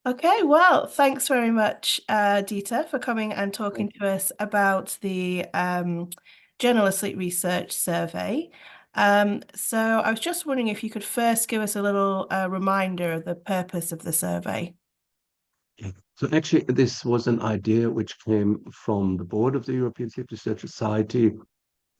Okay, well, thanks very much, Dieter, for coming and talking to us about the Journal of Sleep Research survey. So I was just wondering if you could first give us a little reminder of the purpose of the survey. Yeah. So actually, this was an idea which came from the board of the European Sleep Research Society,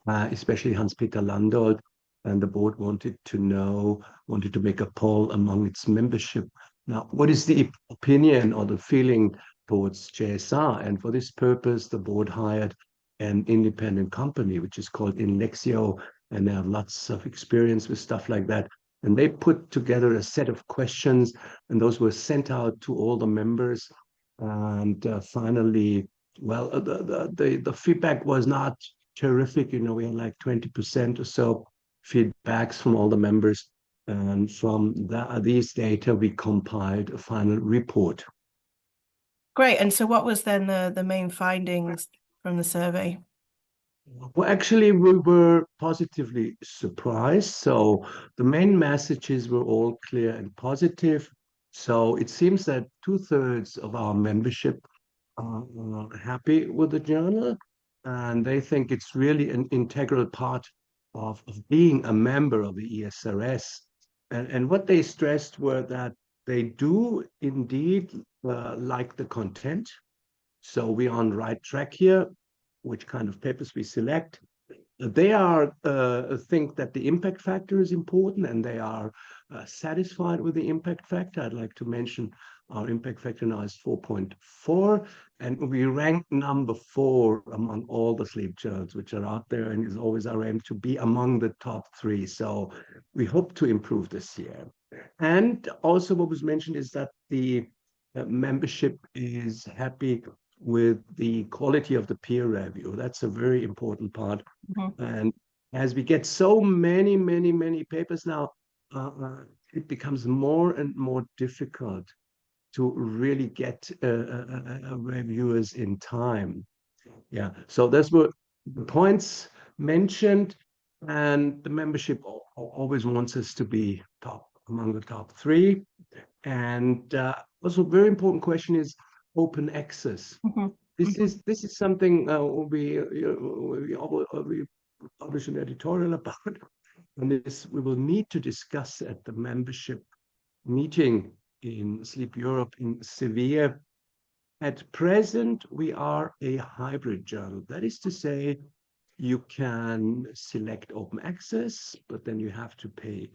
especially Hans-Peter Landolt, and the board wanted to make a poll among its membership. Now, what is the opinion or the feeling towards JSR? And for this purpose, the board hired an independent company, which is called Inlexio, and they have lots of experience with stuff like that. And they put together a set of questions, and those were sent out to all the members. And finally, well, the feedback was not terrific. We had like 20% or so feedbacks from all the members. And from these data, we compiled a final report. Great. And so what was then the main findings from the survey? Well, actually, we were positively surprised. So the main messages were all clear and positive. So it seems that 2/3 of our membership are happy with the journal, and they think it's really an integral part of being a member of the ESRS. And what they stressed were that they do indeed like the content. So we're on the right track here, which kind of papers we select. They are think that the impact factor is important, and they are satisfied with the impact factor. I'd like to mention our impact factor now is 4.4, and we rank number 4 among all the sleep journals which are out there, and is always our aim to be among the top 3. So we hope to improve this year. And also what was mentioned is that the membership is happy with the quality of the peer review. That's a very important part. Mhm. And as we get so many papers now, it becomes more and more difficult to really get reviewers in time. Yeah, so those were the points mentioned, and the membership always wants us to be among the top 3. And also, very important question is open access. Mhm. This is something we publish an editorial about, and this we will need to discuss at the membership meeting in Sleep Europe in Seville. At present, we are a hybrid journal. That is to say, you can select open access, but then you have to pay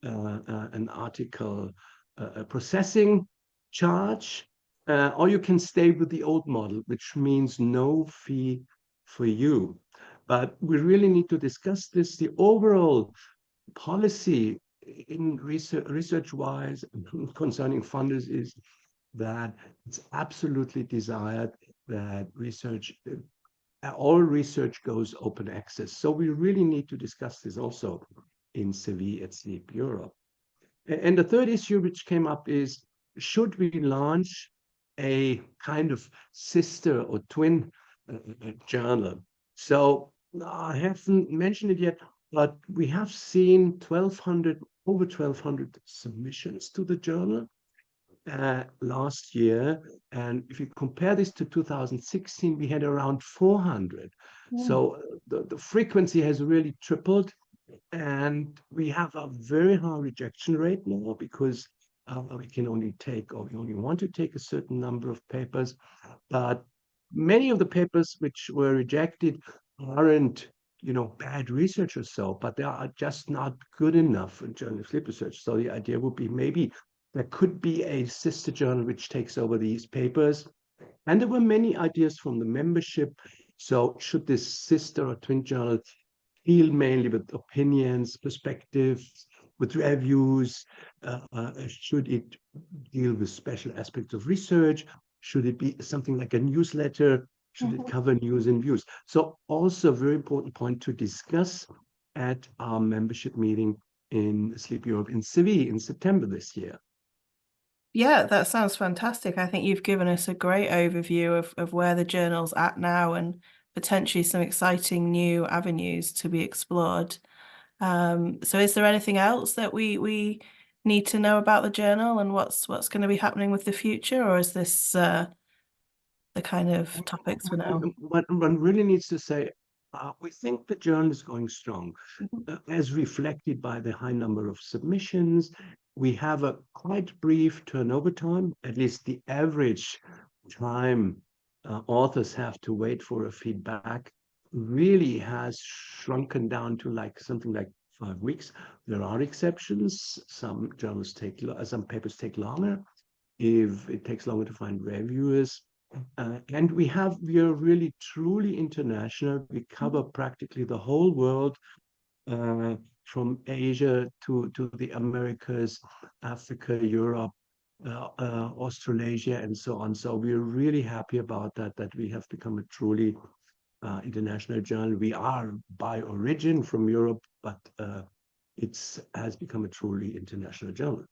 an article processing charge, or you can stay with the old model, which means no fee for you. But we really need to discuss this. The overall policy in research-wise concerning funders is that it's absolutely desired that all research goes open access. So we really need to discuss this also in Seville at Sleep Europe. And the third issue which came up is, should we launch a kind of sister or twin journal? So I haven't mentioned it yet, but we have seen over 1,200 submissions to the journal last year. And if you compare this to 2016, we had around 400. Mm. So the frequency has really tripled. And we have a very high rejection rate now because we can only take, or we only want to take a certain number of papers. But many of the papers which were rejected aren't, bad research or so, but they are just not good enough in Journal of Sleep Research. So the idea would be maybe there could be a sister journal which takes over these papers. And there were many ideas from the membership. So should this sister or twin journal deal mainly with opinions, perspectives, with reviews? Should it deal with special aspects of research? Should it be something like a newsletter? Should it Mhm. cover news and views? So also a very important point to discuss at our membership meeting in Sleep Europe in Seville in September this year. Yeah, that sounds fantastic. I think you've given us a great overview of where the journal's at now and potentially some exciting new avenues to be explored. So is there anything else that we need to know about the journal and what's going to be happening with the future, or is this the kind of topics for now? One really needs to say, we think the journal is going strong, as reflected by the high number of submissions. We have a quite brief turnover time, at least the average time authors have to wait for a feedback really has shrunken down to like something like 5 weeks. There are exceptions. Some journals take, some papers take longer. If it takes longer to find reviewers, and we are really truly international. We cover practically the whole world, from Asia to the Americas, Africa, Europe, Australasia, and so on. So we're really happy about that we have become a truly international journal. We are by origin from Europe, but it's has become a truly international journal.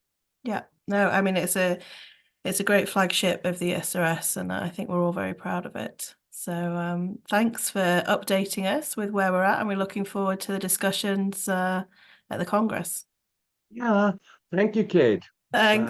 Yeah, no, I mean it's a great flagship of the ESRS, and I think we're all very proud of it. So thanks for updating us with where we're at, and we're looking forward to the discussions at the Congress. Yeah, thank you, Kate. Thanks.